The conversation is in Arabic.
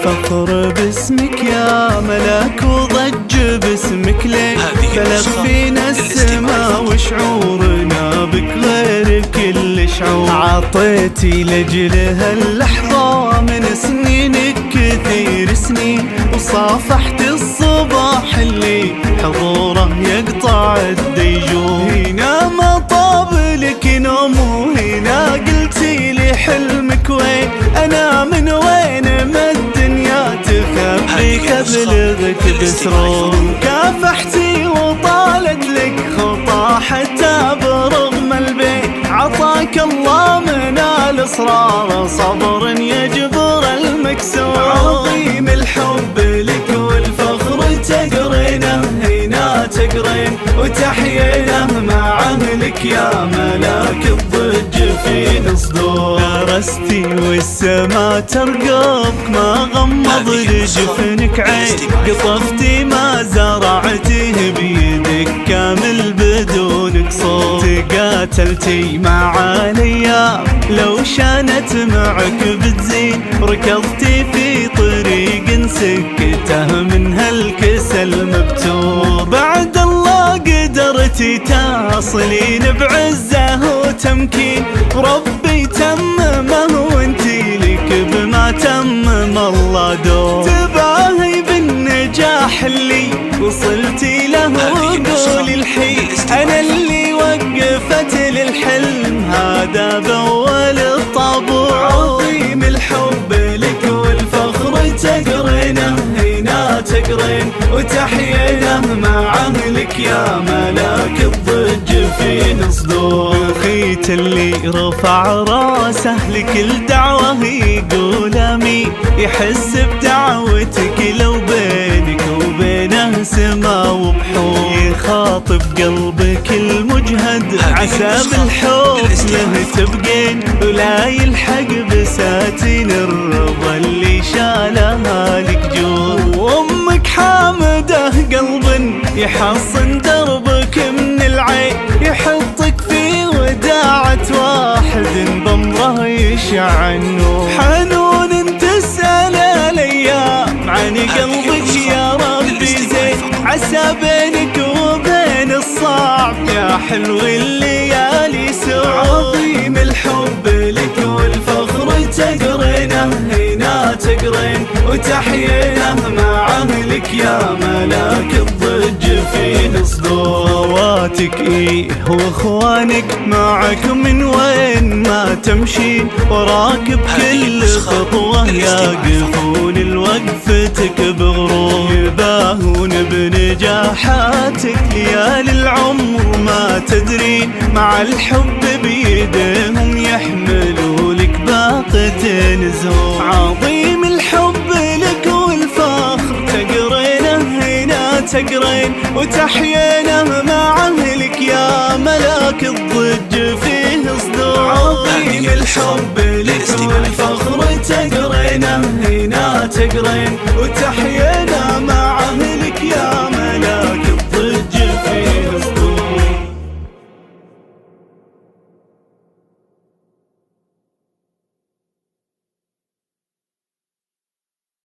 والفخر باسمك يا ملاك، وضج باسمك ليه بلغ فينا السماء، وشعورنا بك غير كل شعور. عطيتي لجلها اللحظة من سنينك كثير سنين، وصافحت الصباح اللي حضوره يقطع الديجور. هنا ما طاب لك نوم، وهنا قلتي لي حلمك وين، انا من وين ما الدنيا تخبيك ابلغك بسرور. كافحتي وطالت لك خطى حتى برغم البيت، عطاك الله من الاسرار صبر يجبر المكسور. عظيم الحب لك والفخر تقرينه، هنا تقرين وتحيينه مع اهلك يا ملاك الضج في صدور. درستي والسما ترقبك ما غمض لجفنك عين، قطفتي ما زرعته بيدك كامل بدون قصور. تقاتلتي مع الايام لو شانت معك بتزين، ركضتي في طريق سكته من هالكسل مبتور. بعد الله قدرتي تصلين بعزه وتمكين، ربي تممه وانتي لك بما تمم الله دور. تباهي بالنجاح اللي وصلتي له وقولي الحين، انا اللي وقفت للحلم هذا باول الطابور. عظيم الحب لك والفخر تقرينه، هنا تقرين وتحيينه مع اهلك يا ملاك الضج في صدور. اخيت اللي رفع راسه لكل دعوه يقول امين، يحس بدعوتك لو بينك وبينه سما وبحور. يخاطب قلبك المجهد عسى بالحب له تبقين، ولا يلحق بساتين الرضا اللي شالها لك جور. وامك حامده قلب يحصن دربك من العين، يحطك في وداعة واحد بمره يشع النور. حنون تسأل الايام عن قلبك يا ربي زين، عسى بينك وبين الصعب يا حلو الليالي سور. عظيم الحب لك والفخر تقرينه، هنا تقرين وتحيينه مع اهلك يا ملاك الضج في صدور. خواتك ايه واخوانك معك من وين ما تمشين، وراك بكل خطوة يقفون لوقفتك بغرور. يباهون بنجاحاتك ليالي العمر ما تدرين، مع الحب بيدهم يحملوا لك باقة نزور. عظيم الحب لك والفخر تقرينه، هنا تقرين وتحيينه مع اهلك يا ملاك الضج فيه صدور. عظيم الحب لك والفخر تقرينه، هنا تقرين وتحيينه